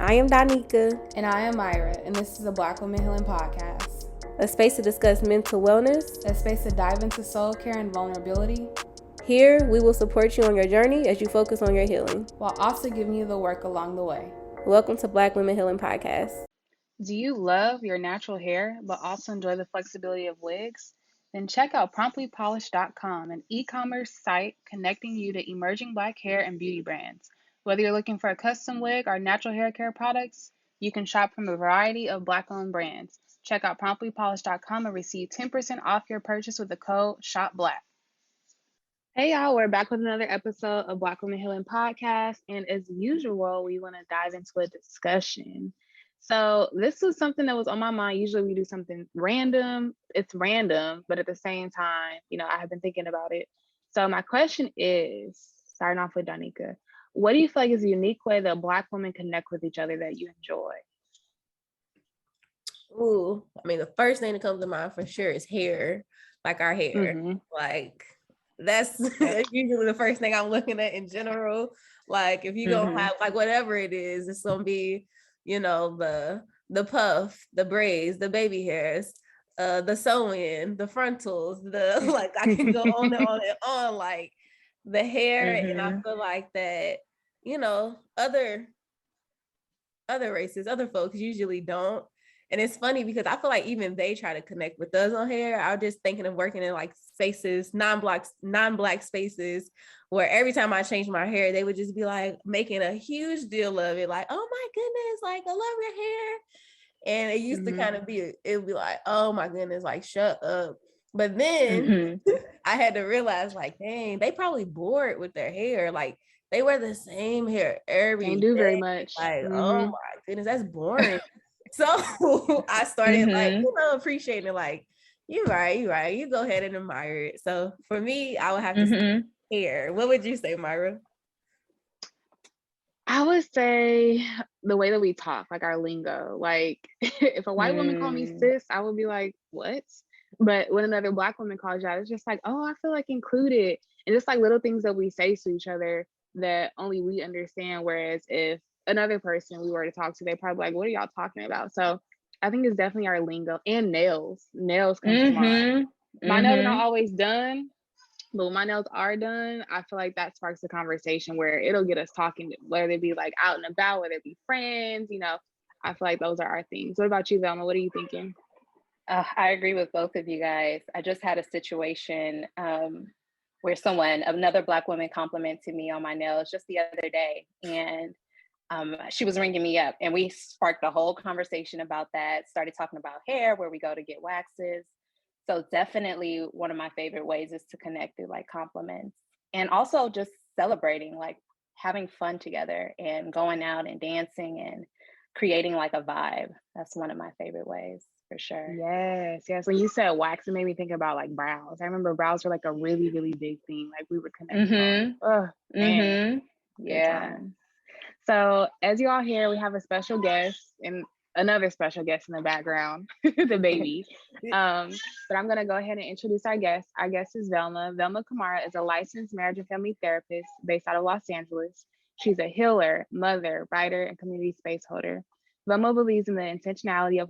I am Donika. And I am Myra, and this is the Black Women Healing Podcast. A space to discuss mental wellness. A space to dive into soul care and vulnerability. Here, we will support you on your journey as you focus on your healing, while also giving you the work along the way. Welcome to Black Women Healing Podcast. Do you love your natural hair, but also enjoy the flexibility of wigs? Then check out promptlypolished.com, an e-commerce site connecting you to emerging Black hair and beauty brands. Whether you're looking for a custom wig or natural hair care products, you can shop from a variety of Black-owned brands. Check out promptlypolished.com and receive 10% off your purchase with the code SHOPBLACK. Hey y'all, we're back with another episode of Black Women Healing Podcast, and as usual, we want to dive into a discussion. So this was something that was on my mind. Usually we do something random. It's random, but at the same time, I have been thinking about it. So my question is, starting off with Donika, what do you feel like is a unique way that Black women connect with each other that you enjoy? Ooh, the first thing that comes to mind for sure is hair, like our hair. Mm-hmm. Like that's usually the first thing I'm looking at in general. Like if you gonna have like whatever it is, it's gonna be, the puff, the braids, the baby hairs, the sew-in, the frontals, the like I can go on and on and on, like the hair. And I feel like that, other races, other folks usually don't. And it's funny because I feel like even they try to connect with us on hair. I was just thinking of working in like spaces, non-Black spaces, where every time I changed my hair, they would just be like making a huge deal of it. Like, oh my goodness, like I love your hair. And it used to kind of be, it would be like, oh my goodness, like shut up. But then I had to realize like, dang, they probably bored with their hair. Like they wear the same hair every day. Can't do very much. Like, oh my goodness, that's boring. So I started like, appreciating it. Like, you're right. You go ahead and admire it. So for me, I would have to say hair. What would you say, Myra? I would say the way that we talk, like our lingo. Like if a white woman called me sis, I would be like, what? But when another Black woman calls you out, it's just like, oh, I feel like included. And just like little things that we say to each other that only we understand. Whereas if another person we were to talk to, they probably like, what are y'all talking about? So I think it's definitely our lingo. And nails come to mind. My nails are not always done, but when my nails are done, I feel like that sparks a conversation where it'll get us talking, whether it be like out and about, whether it be friends, I feel like those are our things. What about you, Velma? What are you thinking? I agree with both of you guys. I just had a situation where another Black woman complimented me on my nails just the other day. And she was ringing me up and we sparked a whole conversation about that, started talking about hair, where we go to get waxes. So definitely one of my favorite ways is to connect through like compliments, and also just celebrating, like having fun together and going out and dancing and creating like a vibe. That's one of my favorite ways for sure. Yes. When you said wax, it made me think about like brows. I remember brows were like a really, really big thing. Like we would connect. Yeah. So as you all hear, we have a special guest and another special guest in the background, the baby. But I'm going to go ahead and introduce our guest. Our guest is Velma. Velma Kamara is a licensed marriage and family therapist based out of Los Angeles. She's a healer, mother, writer, and community space holder. Velma believes in the intentionality of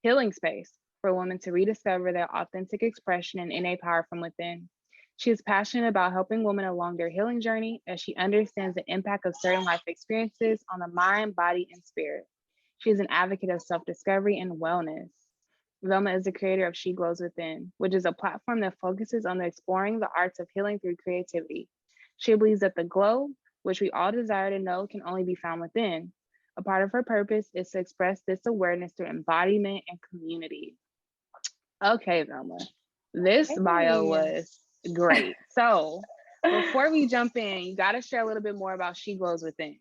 healing space for women to rediscover their authentic expression and innate power from within. She is passionate about helping women along their healing journey as she understands the impact of certain life experiences on the mind, body, and spirit. She is an advocate of self-discovery and wellness. Velma is the creator of She Glows Within, which is a platform that focuses on exploring the arts of healing through creativity. She believes that the glow, which we all desire to know, can only be found within. A part of her purpose is to express this awareness through embodiment and community. Okay, Velma, this bio was great. So before we jump in, you got to share a little bit more about She Glows Within.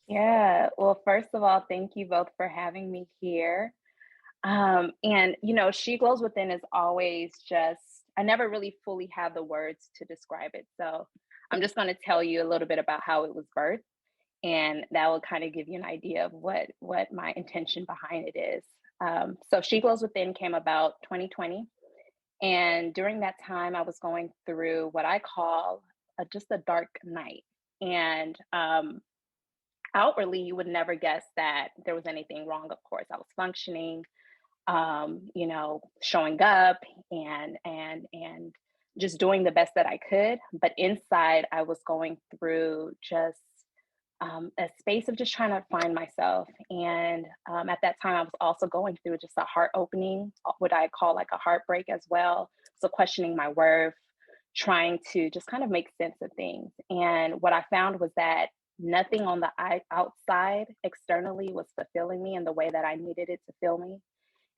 Yeah, well, first of all, thank you both for having me here. And She Glows Within is always just, I never really fully have the words to describe it. So I'm just going to tell you a little bit about how it was birthed, and that will kind of give you an idea of what my intention behind it is. So She Glows Within came about 2020. And during that time, I was going through what I call just a dark night. And outwardly, you would never guess that there was anything wrong. Of course, I was functioning, you know, showing up and just doing the best that I could. But inside, I was going through just a space of just trying to find myself. And at that time, I was also going through just a heart opening, what I call like a heartbreak as well. So questioning my worth, trying to just kind of make sense of things. And what I found was that nothing on the outside externally was fulfilling me in the way that I needed it to fill me.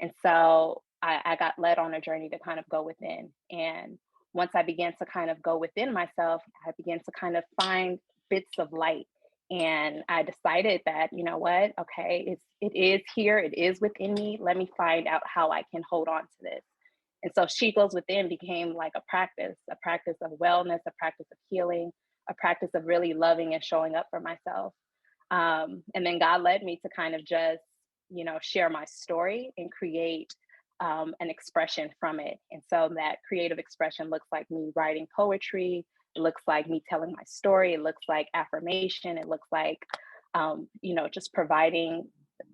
And so I got led on a journey to kind of go within. And once I began to kind of go within myself, I began to kind of find bits of light. And I decided that, you know what, okay, it is here, it is within me. Let me find out how I can hold on to this. And so She Glows Within became like a practice of wellness, a practice of healing, a practice of really loving and showing up for myself. And then God led me to kind of just, you know, share my story and create an expression from it. And so that creative expression looks like me writing poetry. It looks like me telling my story. It looks like affirmation. It looks like, you know, just providing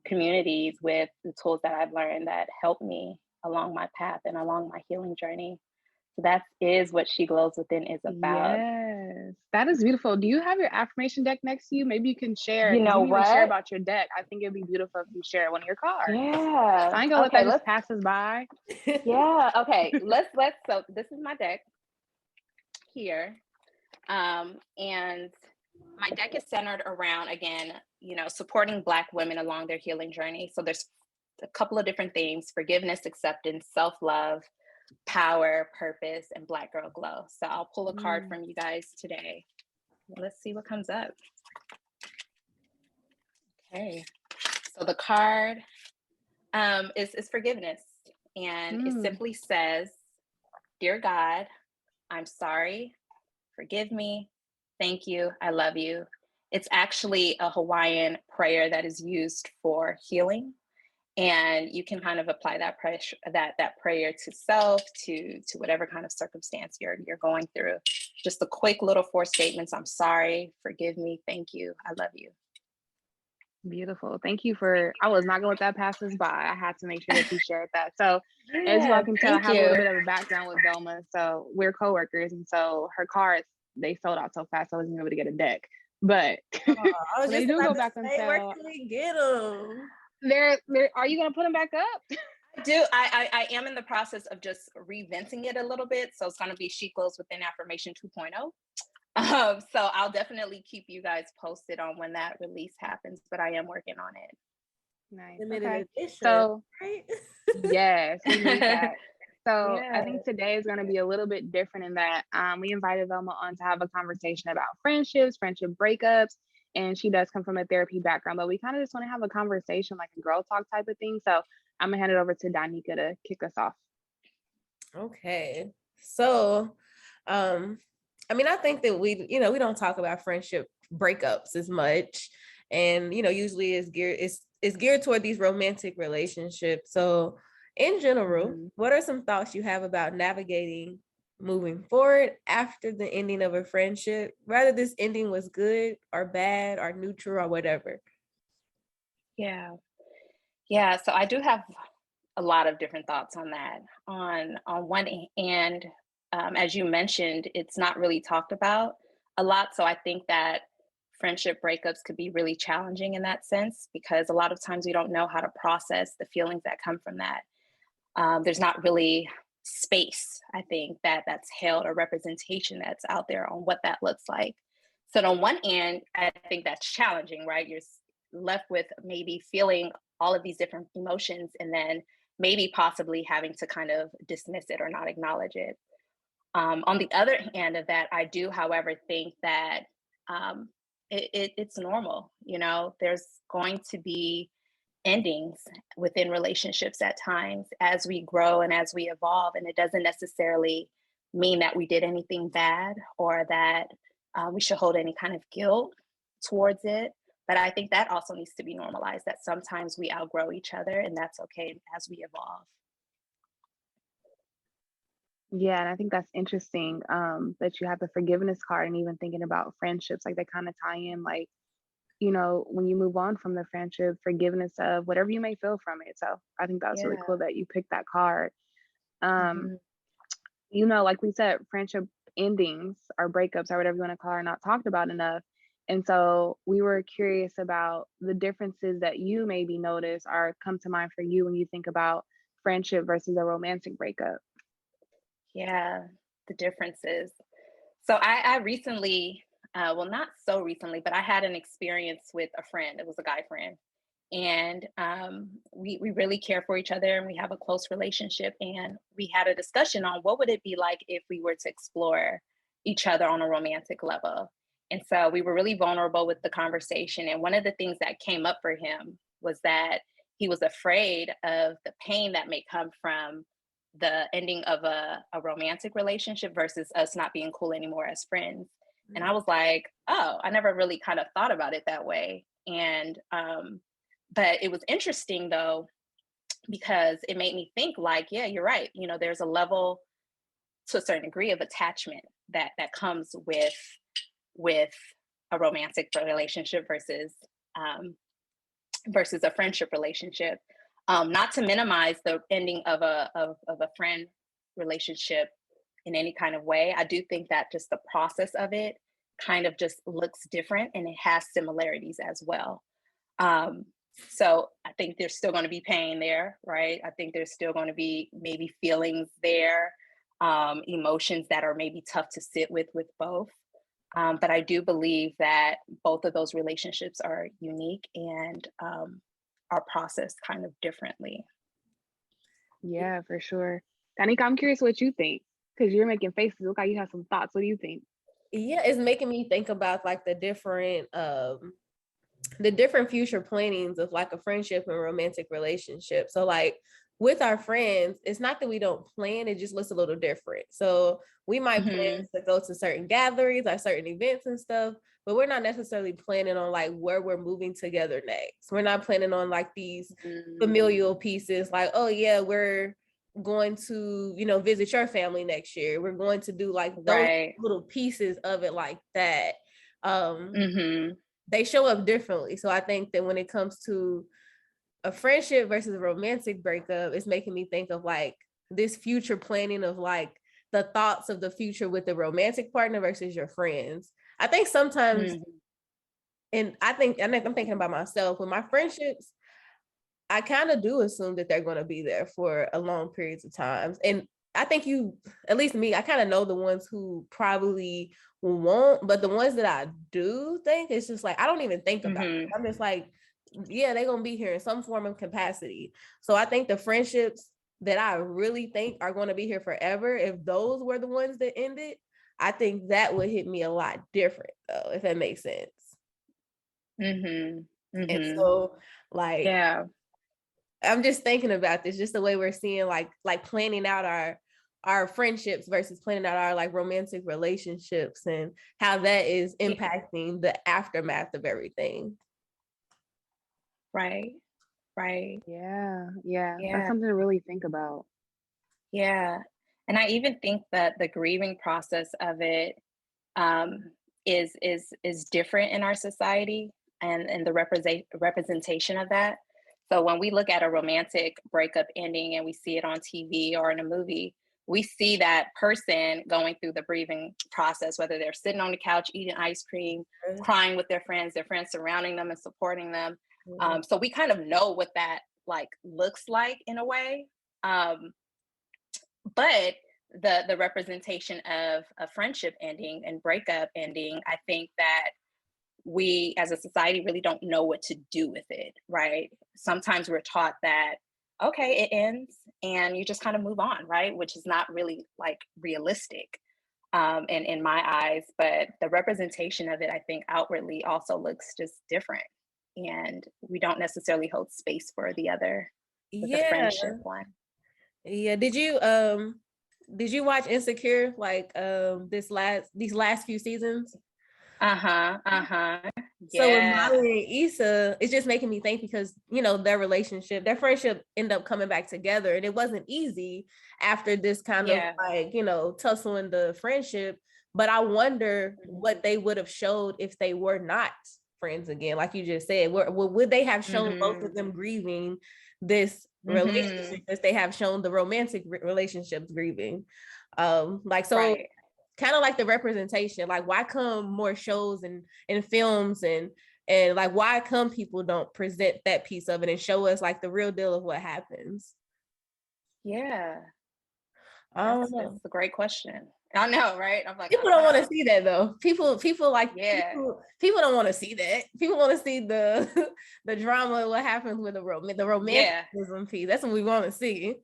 communities with the tools that I've learned that help me along my path and along my healing journey. So that is what She Glows Within is about. Yes, that is beautiful. Do you have your affirmation deck next to you? Maybe you can share, You because know you didn't even share what? about your deck. I think it'd be beautiful if you share one of your cards. Yeah. I ain't gonna let that Okay, just pass us by. yeah. Okay. Let's so this is my deck here. And my deck is centered around, again, you know, supporting Black women along their healing journey. So there's a couple of different themes: forgiveness, acceptance, self-love, power, purpose, and Black girl glow. So I'll pull a card from you guys today. Let's see what comes up. Okay. So the card is forgiveness. And it simply says, "Dear God, I'm sorry. Forgive me. Thank you. I love you." It's actually a Hawaiian prayer that is used for healing. And you can kind of apply that pressure, that prayer to self, to whatever kind of circumstance you're going through. Just a quick little 4 statements: I'm sorry, forgive me, thank you, I love you. Beautiful. Thank you for, I was not gonna let that pass us by. I had to make sure that you shared that. So as you all can tell, I have a little bit of a background with Velma. So we're coworkers, and so her cards, they sold out so fast I wasn't able to get a deck. But I was they just do about go to back and say, where tell. can we get them? They're, are you gonna put them back up? I am in the process of just reventing it a little bit. So it's gonna be She Glows Within Affirmation 2.0. So I'll definitely keep you guys posted on when that release happens, but I am working on it. Nice. Limited Okay. edition, So right? yes, we need that. So Yeah. I think today is going to be a little bit different in that we invited Velma on to have a conversation about friendships, friendship breakups, and she does come from a therapy background, but we kind of just want to have a conversation, like a girl talk type of thing. So I'm gonna hand it over to Danica to kick us off. Okay. So, I mean, I think that we don't talk about friendship breakups as much. And, usually it's geared toward these romantic relationships. So in general, what are some thoughts you have about navigating moving forward after the ending of a friendship, whether this ending was good or bad or neutral or whatever? Yeah. So I do have a lot of different thoughts on that. On one hand, as you mentioned, it's not really talked about a lot. So I think that friendship breakups could be really challenging in that sense, because a lot of times we don't know how to process the feelings that come from that. There's not really space, I think, that's held, or representation that's out there on what that looks like. So on one hand, I think that's challenging, right? You're left with maybe feeling all of these different emotions, and then maybe possibly having to kind of dismiss it or not acknowledge it. On the other hand of that, I do, however, think that it's normal. There's going to be endings within relationships at times as we grow and as we evolve. And it doesn't necessarily mean that we did anything bad, or that we should hold any kind of guilt towards it. But I think that also needs to be normalized, that sometimes we outgrow each other, and that's okay as we evolve. Yeah, and I think that's interesting that you have the forgiveness card, and even thinking about friendships, like they kind of tie in, like, you know, when you move on from the friendship, forgiveness of whatever you may feel from it. So I think that's really cool that you picked that card. You know, like we said, friendship endings or breakups or whatever you want to call it are not talked about enough. And so we were curious about the differences that you maybe notice or come to mind for you when you think about friendship versus a romantic breakup. Yeah, the differences. So I recently, well, not so recently, but I had an experience with a friend. It was a guy friend. And we really care for each other and we have a close relationship. And we had a discussion on what would it be like if we were to explore each other on a romantic level. And so we were really vulnerable with the conversation. And one of the things that came up for him was that he was afraid of the pain that may come from the ending of a romantic relationship versus us not being cool anymore as friends. And I was like, oh, I never really kind of thought about it that way. And but it was interesting though, because it made me think like, yeah, you're right. You know, there's a level to a certain degree of attachment that comes with a romantic relationship versus versus a friendship relationship. Not to minimize the ending of a friend relationship in any kind of way. I do think that just the process of it kind of just looks different and it has similarities as well. So I think there's still going to be pain there, right? I think there's still going to be maybe feelings there, emotions that are maybe tough to sit with both. But I do believe that both of those relationships are unique and are processed kind of differently. Yeah, for sure. Danica, I'm curious what you think, because you're making faces. Look like you have some thoughts. What do you think? Yeah, it's making me think about like the different future plannings of like a friendship and romantic relationship. So like with our friends, it's not that we don't plan, it just looks a little different. So we might plan to go to certain gatherings or certain events and stuff, but we're not necessarily planning on like where we're moving together next. We're not planning on like these familial pieces like, oh yeah, we're going to, you know, visit your family next year. We're going to do like those little pieces of it like that. They show up differently. So I think that when it comes to a friendship versus a romantic breakup, it's making me think of like this future planning of like the thoughts of the future with the romantic partner versus your friends. I think sometimes, and I'm thinking about myself with my friendships, I kind of do assume that they're going to be there for a long periods of times. And I think at least me, I kind of know the ones who probably won't, but the ones that I do think, it's just like, I don't even think about it. I'm just like, yeah, they're going to be here in some form of capacity. So I think the friendships that I really think are going to be here forever, if those were the ones that ended, I think that would hit me a lot different though, if that makes sense. And so like, yeah, I'm just thinking about this, just the way we're seeing like planning out our friendships versus planning out our like romantic relationships and how that is impacting the aftermath of everything. Right. Yeah. That's something to really think about. Yeah. And I even think that the grieving process of it is different in our society and the representation of that. So when we look at a romantic breakup ending and we see it on TV or in a movie, we see that person going through the grieving process, whether they're sitting on the couch eating ice cream, crying with their friends surrounding them and supporting them. So we kind of know what that like looks like in a way. But the representation of a friendship ending and breakup ending, I think that we as a society really don't know what to do with it, right? Sometimes we're taught that, okay, it ends and you just kind of move on, right? Which is not really like realistic in my eyes, but the representation of it, I think outwardly also looks just different. And we don't necessarily hold space for the other, the friendship one. Yeah. Did you watch Insecure like these last few seasons? So with Molly and Issa, it's just making me think because, you know, their friendship ended up coming back together and it wasn't easy after this kind of like, you know, tussle in the friendship. But I wonder what they would have showed if they were not friends again? Like you just said, would they have shown both of them grieving this relationship as they have shown the romantic relationships grieving? Like, so Right. kind of like the representation, like why come more shows and films and like why come people don't present that piece of it and show us like the real deal of what happens? Yeah. I don't know. That's a great question. I know, right? I'm like, People don't want to see that though. People like, yeah. People don't want to see that. People want to see the the drama of what happens with the romanticism piece. That's what we want to see.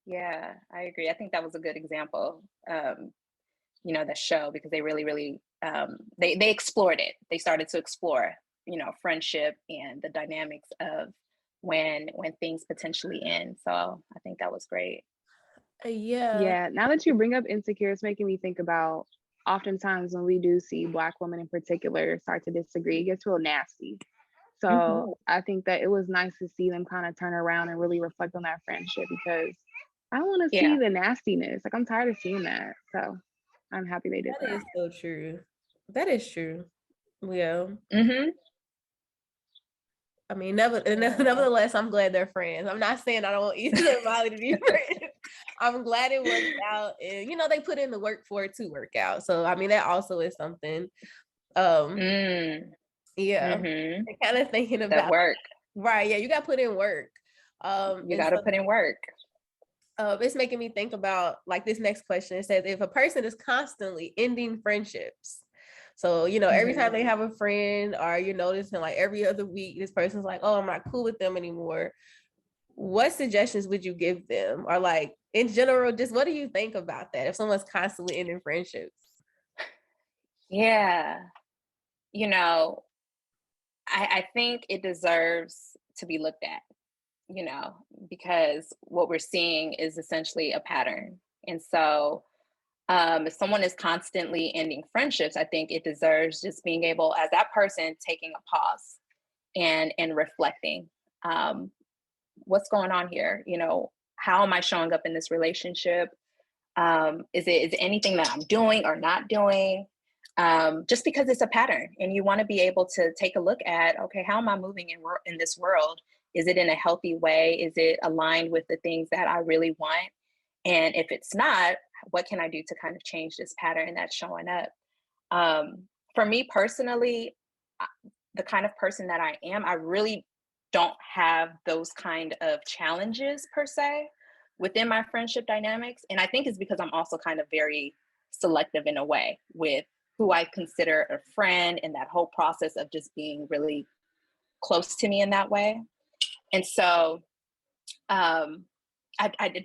Yeah, I agree. I think that was a good example. You know, the show, because they really they explored it. They started to explore, you know, friendship and the dynamics of when things potentially end. So I think that was great. Yeah, now that you bring up insecure, it's making me think about oftentimes when we do see Black women in particular start to disagree, it gets real nasty. So I think that it was nice to see them kind of turn around and really reflect on that friendship, because I don't want to see the nastiness. Like, I'm tired of seeing that. So I'm happy they did that. That is so true. That is true. Yeah. I mean, nevertheless, I'm glad they're friends. I'm not saying I don't want either of Molly to be friends. I'm glad it worked out, and you know, they put in the work for it to work out. So I mean, that also is something. Yeah, kind of thinking about that work. Right? Yeah, you got to put in work. You got to put in work. It's making me think about like this next question. It says, if a person is constantly ending friendships, so, you know, every time they have a friend, or you're noticing like every other week, this person's like, oh, I'm not cool with them anymore. What suggestions would you give them? Or like in general, just what do you think about that? If someone's constantly ending friendships? Yeah. You know, I think it deserves to be looked at, you know, because what we're seeing is essentially a pattern. And so if someone is constantly ending friendships, I think it deserves just being able, as that person, taking a pause and reflecting. What's going on here? You know, how am I showing up in this relationship? Is it anything that I'm doing or not doing? Just because it's a pattern, and you want to be able to take a look at, okay, how am I moving in this world? Is it in a healthy way? Is it aligned with the things that I really want? And if it's not, what can I do to kind of change this pattern that's showing up? For me personally, the kind of person that I am, I really don't have those kind of challenges per se within my friendship dynamics. And I think it's because I'm also kind of very selective in a way with who I consider a friend, and that whole process of just being really close to me in that way. And so I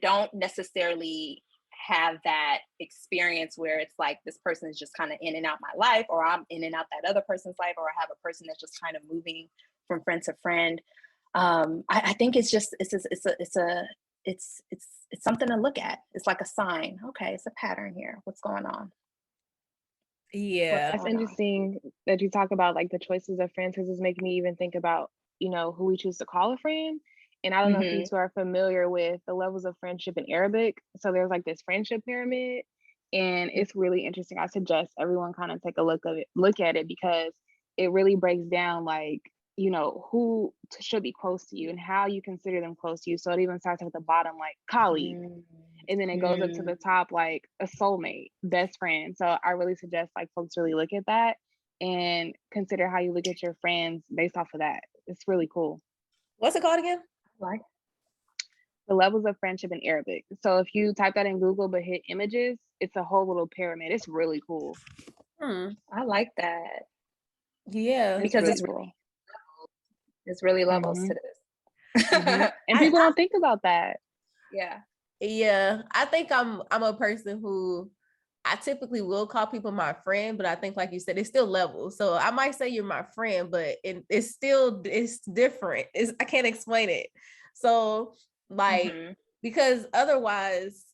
don't necessarily have that experience where it's like this person is just kind of in and out my life, or I'm in and out that other person's life, or I have a person that's just kind of moving from friend to friend. I think it's just it's something to look at. It's like a sign. Okay, it's a pattern here. What's going on? Yeah, that's interesting that you talk about like the choices of friends, because it's making me even think about, you know, who we choose to call a friend. And I don't know if you two are familiar with the levels of friendship in Arabic. So there's like this friendship pyramid, and it's really interesting. I suggest everyone kind of take a look at it, because it really breaks down like, you know, who should be close to you and how you consider them close to you. So it even starts at the bottom, like colleague. And then it goes up to the top, like a soulmate, best friend. So I really suggest like folks really look at that and consider how you look at your friends based off of that. It's really cool. What's it called again? Like the levels of friendship in Arabic. So if you type that in Google but hit images, it's a whole little pyramid. It's really cool. I like that. Yeah, because it's really levels to this. And people don't think about that. Yeah, I think I'm a person who I typically will call people my friend, but I think, like you said, it's still levels. So I might say you're my friend, but it's different. I can't explain it. So like, because otherwise,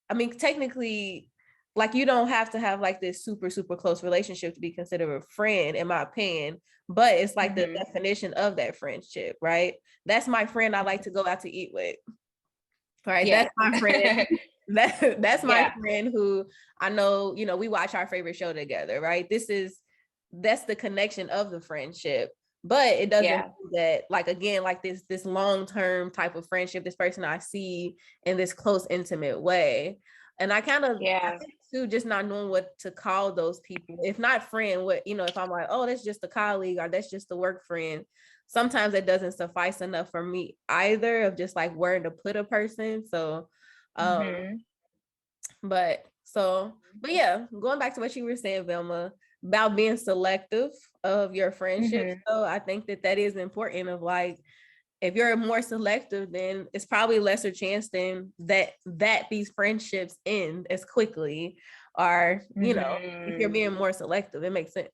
I mean, technically, like you don't have to have like this super, super close relationship to be considered a friend, in my opinion, but it's like the definition of that friendship, right? That's my friend I like to go out to eat with. Right. Yeah. That's my friend. That's my friend who I know, you know, we watch our favorite show together, right? This is that's the connection of the friendship. But it doesn't Yeah. mean that, like, again, like this long-term type of friendship, this person I see in this close, intimate way. And I think too, just not knowing what to call those people. If not friend, what, if I'm like, oh, that's just a colleague, or that's just a work friend, sometimes it doesn't suffice enough for me either, of just like where to put a person. So but yeah, going back to what you were saying, Velma, about being selective of your friendships. So I think that is important, of like, if you're more selective, then it's probably lesser chance than that these friendships end as quickly, or if you're being more selective, it makes sense.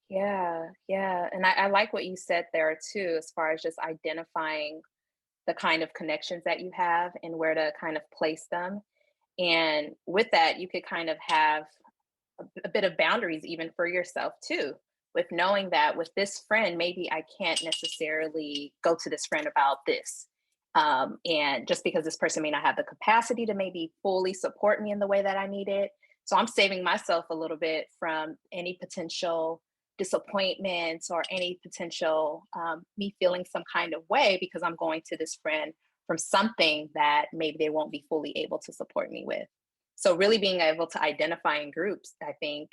Yeah, yeah. And I like what you said there too, as far as just identifying the kind of connections that you have and where to kind of place them. And with that, you could kind of have a bit of boundaries even for yourself too, with knowing that with this friend, maybe I can't necessarily go to this friend about this. And just because this person may not have the capacity to maybe fully support me in the way that I need it. So I'm saving myself a little bit from any potential disappointments or any potential me feeling some kind of way, because I'm going to this friend from something that maybe they won't be fully able to support me with. So really being able to identify in groups, I think,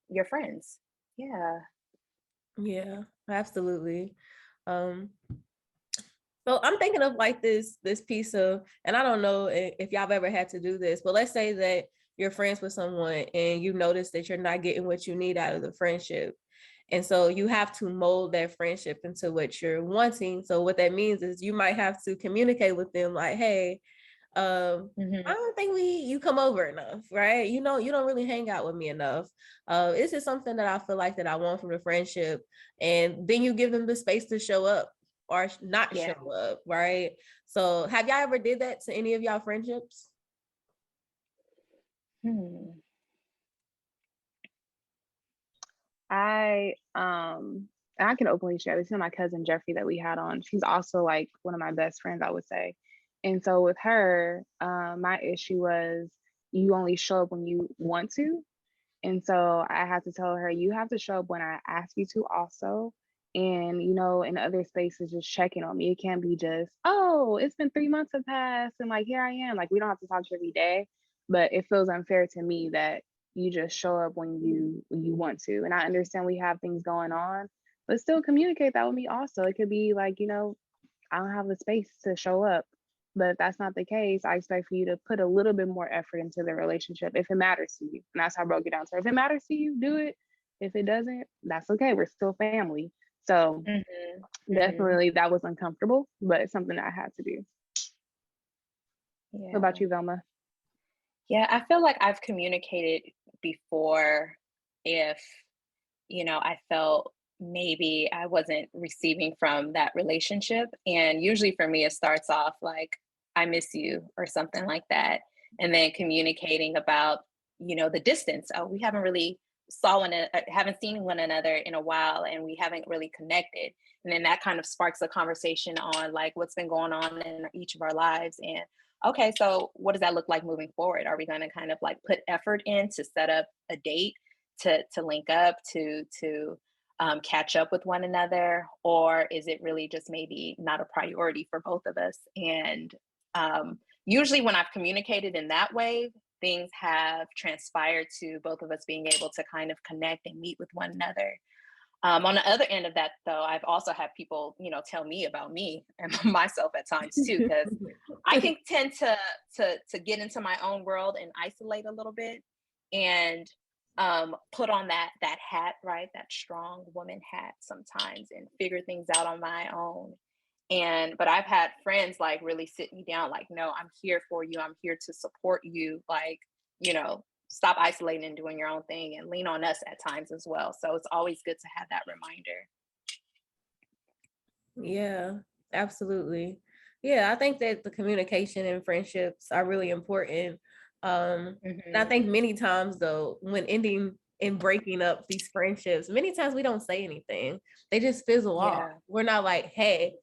your friends. Yeah. Yeah, absolutely. um so I'm thinking of like this piece of, and I don't know if y'all have ever had to do this, but let's say that you're friends with someone and you notice that you're not getting what you need out of the friendship. And so you have to mold that friendship into what you're wanting. So what that means is you might have to communicate with them like, hey, I don't think you come over enough, right? You don't really hang out with me enough. This is something that I feel like that I want from the friendship. And then you give them the space to show up or not show up, right? So have y'all ever did that to any of y'all friendships? And I can openly share this. Is my cousin Jeffrey that we had on. She's also like one of my best friends, I would say. And so with her, my issue was you only show up when you want to. And so I had to tell her, you have to show up when I ask you to also. And, in other spaces, just checking on me. It can't be just, oh, it's been 3 months have passed and like, here I am. Like, we don't have to talk to you every day. But it feels unfair to me that you just show up when you want to. And I understand we have things going on, but still communicate that with me also. It could be like, I don't have the space to show up. But if that's not the case, I expect for you to put a little bit more effort into the relationship if it matters to you. And that's how I broke it down. So if it matters to you, do it. If it doesn't, that's okay. We're still family. So definitely that was uncomfortable, but it's something that I had to do. What about you, Velma? Yeah, I feel like I've communicated before if, I felt maybe I wasn't receiving from that relationship. And usually for me, it starts off like, I miss you or something like that. And then communicating about, the distance. Oh, we haven't seen one another in a while and we haven't really connected. And then that kind of sparks a conversation on like what's been going on in each of our lives. And okay, so what does that look like moving forward? Are we going to kind of like put effort in to set up a date to link up, to catch up with one another? Or is it really just maybe not a priority for both of us? And usually when I've communicated in that way, things have transpired to both of us being able to kind of connect and meet with one another. On the other end of that, though, I've also had people, tell me about me and myself at times too, because I can tend to get into my own world and isolate a little bit, and put on that hat, right? That strong woman hat sometimes, and figure things out on my own. But I've had friends like really sit me down, like, no, I'm here for you. I'm here to support you. Like, stop isolating and doing your own thing, and lean on us at times as well. So it's always good to have that reminder. Yeah, absolutely. Yeah, I think that the communication and friendships are really important. And I think many times though, when ending and breaking up these friendships, many times we don't say anything. They just fizzle off. We're not like, hey,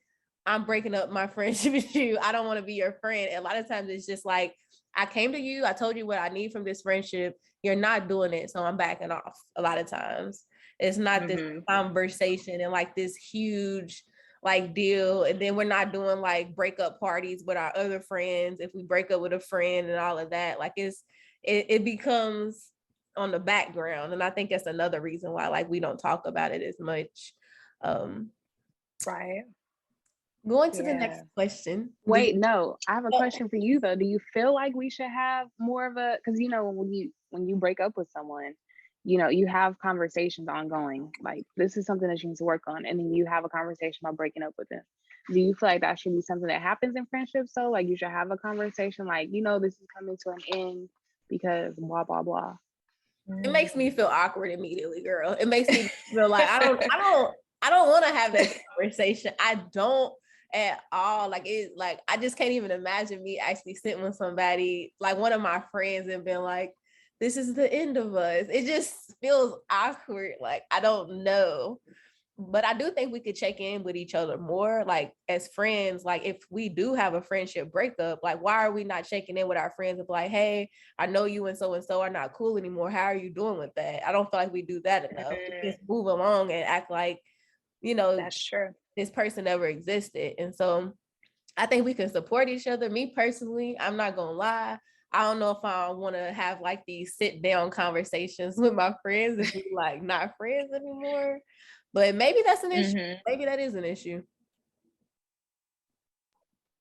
I'm breaking up my friendship with you. I don't want to be your friend. And a lot of times it's just like I came to you, I told you what I need from this friendship. You're not doing it, so I'm backing off a lot of times. It's not this conversation and like this huge like deal. And then we're not doing like breakup parties with our other friends if we break up with a friend and all of that. Like it becomes on the background. And I think that's another reason why like we don't talk about it as much. Right. Going to the next question. Wait, no, I have a question for you though. Do you feel like we should have more of a, because when you break up with someone, you have conversations ongoing. Like this is something that you need to work on, and then you have a conversation about breaking up with them. Do you feel like that should be something that happens in friendships? So like you should have a conversation like, this is coming to an end because blah blah blah. It makes me feel awkward immediately, girl. It makes me feel like I don't want to have that conversation. I don't at all. Like I just can't even imagine me actually sitting with somebody like one of my friends and being like, this is the end of us. It just feels awkward. Like I don't know. But I do think we could check in with each other more, like as friends. Like if we do have a friendship breakup, like why are we not checking in with our friends and be like, hey, I know you and so are not cool anymore. How are you doing with that? I don't feel like we do that enough. We just move along and act like, that's true. This person never existed. And so I think we can support each other. Me personally, I'm not gonna lie, I don't know if I want to have like these sit down conversations with my friends if we like not friends anymore. But maybe that's an issue. Maybe that is an issue.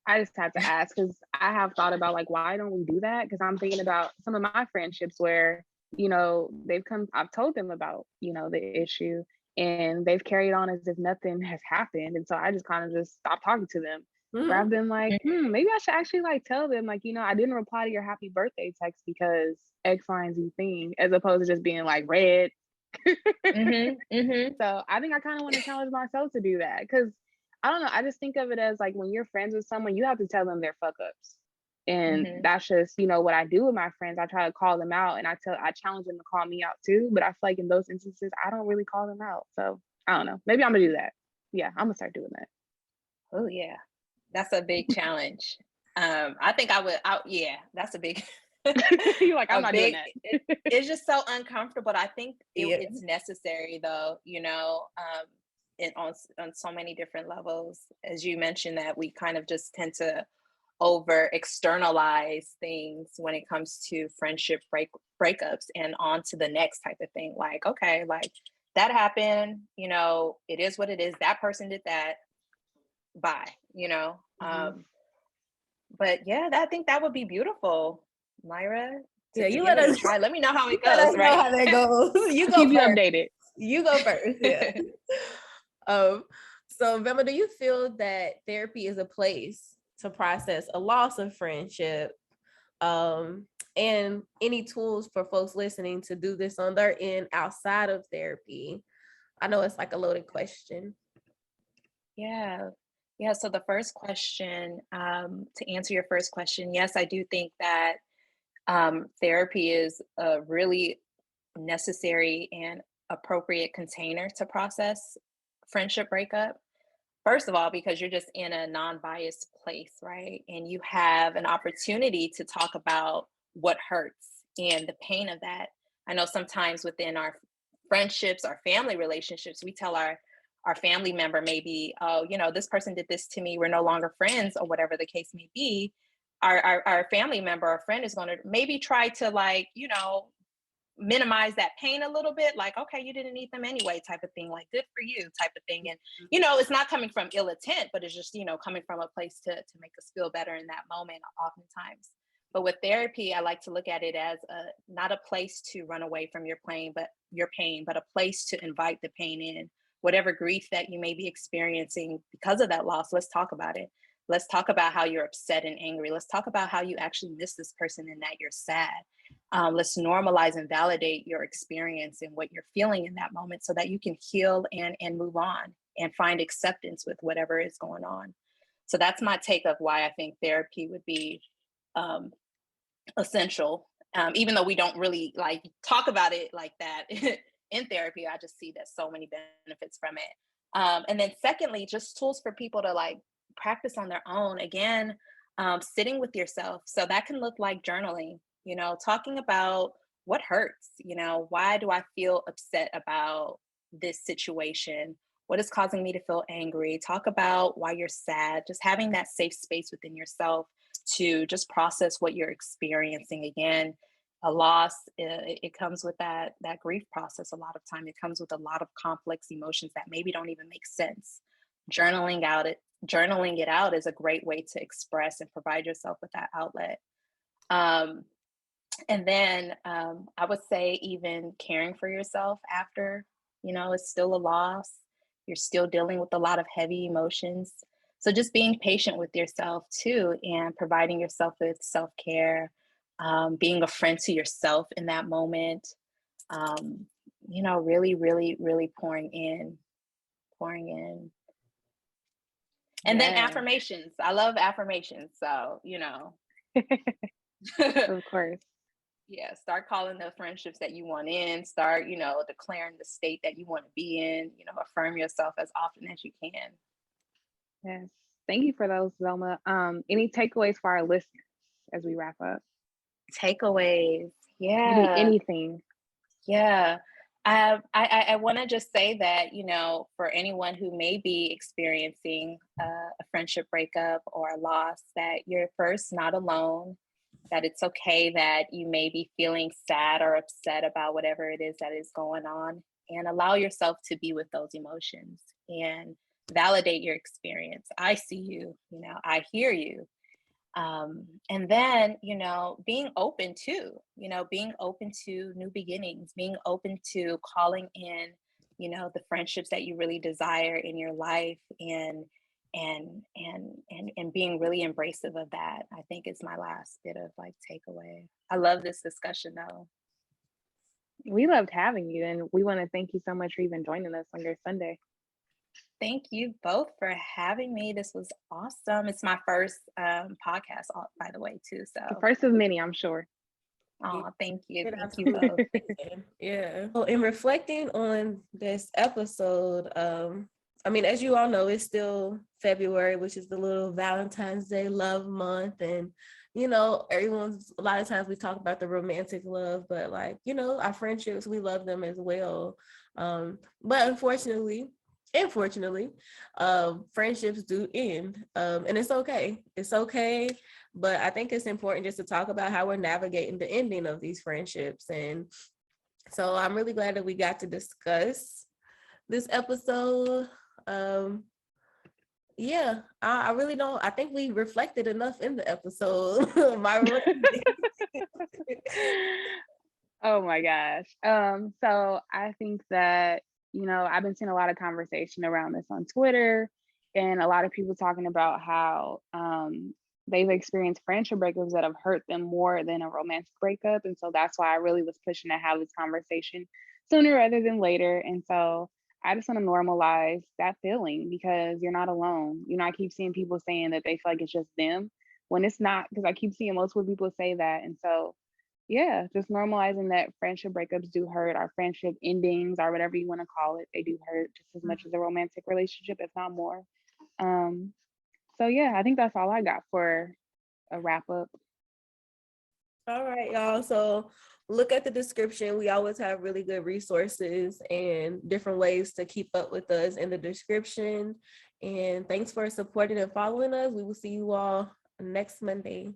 I just had to ask because I have thought about like, why don't we do that? Because I'm thinking about some of my friendships where, I've told them about, the issue, and they've carried on as if nothing has happened. And so I just kind of just stopped talking to them. Rather than like, maybe I should actually like tell them like, I didn't reply to your happy birthday text because X, Y, and Z thing, as opposed to just being like red. So I think I kind of want to challenge myself to do that because I don't know. I just think of it as like when you're friends with someone, you have to tell them their fuck ups. And that's just, what I do with my friends. I try to call them out and I challenge them to call me out too. But I feel like in those instances, I don't really call them out. So I don't know. Maybe I'm gonna do that. Yeah, I'm gonna start doing that. Oh yeah. That's a big challenge. I think I would, that's a big, you're like, I'm not doing that. It's just so uncomfortable. But I think it's necessary though, on so many different levels. As you mentioned that we kind of just tend to over externalize things when it comes to friendship breakups and on to the next type of thing. Like, okay, like that happened, it is what it is. That person did that. Bye, but yeah, I think that would be beautiful, Myra. Yeah, you let us try. Let me know how it goes. Right? Know how that goes. You go keep first. You updated. You go first. Yeah. So Velma, do you feel that therapy is a place to process a loss of friendship? And any tools for folks listening to do this on their end outside of therapy? I know it's like a loaded question. Yeah. So the first question, to answer your first question, yes, I do think that therapy is a really necessary and appropriate container to process friendship breakup. First of all, because you're just in a non-biased place, right? And you have an opportunity to talk about what hurts and the pain of that. I know sometimes within our friendships, our family relationships, we tell our family member maybe, oh, this person did this to me, we're no longer friends, or whatever the case may be. Our family member or friend is going to maybe try to minimize that pain a little bit, like, okay, you didn't need them anyway, type of thing, like good for you type of thing. And it's not coming from ill intent, but it's just coming from a place to make us feel better in that moment oftentimes. But with therapy, I like to look at it as not a place to run away from your pain, but a place to invite the pain in. Whatever grief that you may be experiencing because of that loss, let's talk about it. Let's talk about how you're upset and angry. Let's talk about how you actually miss this person and that you're sad. Let's normalize and validate your experience and what you're feeling in that moment so that you can heal and move on and find acceptance with whatever is going on. So that's my take of why I think therapy would be essential. Even though we don't really talk about it like that in therapy, I just see there's so many benefits from it. And then secondly, just tools for people to practice on their own. Again, sitting with yourself. So that can look like journaling, talking about what hurts, why do I feel upset about this situation? What is causing me to feel angry? Talk about why you're sad, just having that safe space within yourself to just process what you're experiencing. Again, a loss, it comes with that grief process. A lot of time it comes with a lot of complex emotions that maybe don't even make sense. Journaling it out is a great way to express and provide yourself with that outlet. And then I would say even caring for yourself after, it's still a loss. You're still dealing with a lot of heavy emotions. So just being patient with yourself too, and providing yourself with self-care, being a friend to yourself in that moment, really, really, really pouring in. And then affirmations. I love affirmations. So, Of course. Yeah, start calling the friendships that you want in, start, declaring the state that you want to be in, affirm yourself as often as you can. Yes. Thank you for those, Velma. Any takeaways for our listeners as we wrap up? Takeaways. Yeah. Anything. Yeah. I want to just say that, for anyone who may be experiencing a friendship breakup or a loss, that you're first not alone, that it's okay that you may be feeling sad or upset about whatever it is that is going on, and allow yourself to be with those emotions and validate your experience. I see you, I hear you. And then, being open to new beginnings, being open to calling in, the friendships that you really desire in your life, and being really embracive of that, I think is my last bit of takeaway. I love this discussion though. We loved having you, and we want to thank you so much for even joining us on your Sunday. Thank you both for having me. This was awesome. It's my first podcast, by the way, too. So the first of many, I'm sure. Oh, thank you. Thank you both. Yeah. Well, in reflecting on this episode, as you all know, it's still February, which is the little Valentine's Day love month. And, a lot of times we talk about the romantic love, but our friendships, we love them as well. But unfortunately, friendships do end, and it's okay. But I think it's important just to talk about how we're navigating the ending of these friendships. And so I'm really glad that we got to discuss this episode. I really don't, I think we reflected enough in the episode. Oh my gosh. So I think that, I've been seeing a lot of conversation around this on Twitter, and a lot of people talking about how they've experienced friendship breakups that have hurt them more than a romantic breakup. And so that's why I really was pushing to have this conversation sooner rather than later. And so I just want to normalize that feeling, because you're not alone. I keep seeing people saying that they feel like it's just them when it's not, because I keep seeing multiple people say that. And so yeah, just normalizing that friendship breakups do hurt, our friendship endings, or whatever you want to call it, they do hurt just as much as a romantic relationship, if not more. So yeah, I think that's all I got for a wrap up. All right, y'all. So look at the description. We always have really good resources and different ways to keep up with us in the description. And thanks for supporting and following us. We will see you all next Monday.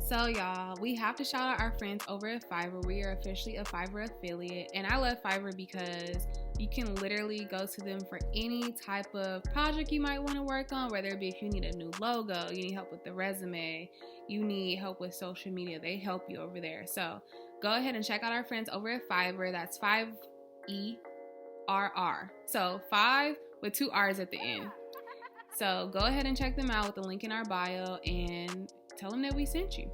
So y'all, we have to shout out our friends over at Fiverr. We are officially a Fiverr affiliate, and I love Fiverr because you can literally go to them for any type of project you might want to work on, whether it be if you need a new logo, you need help with the resume, you need help with social media, they help you over there. So go ahead and check out our friends over at Fiverr. That's 5ERR. So 5 with 2 R's at the end. So go ahead and check them out with the link in our bio and tell them that we sent you.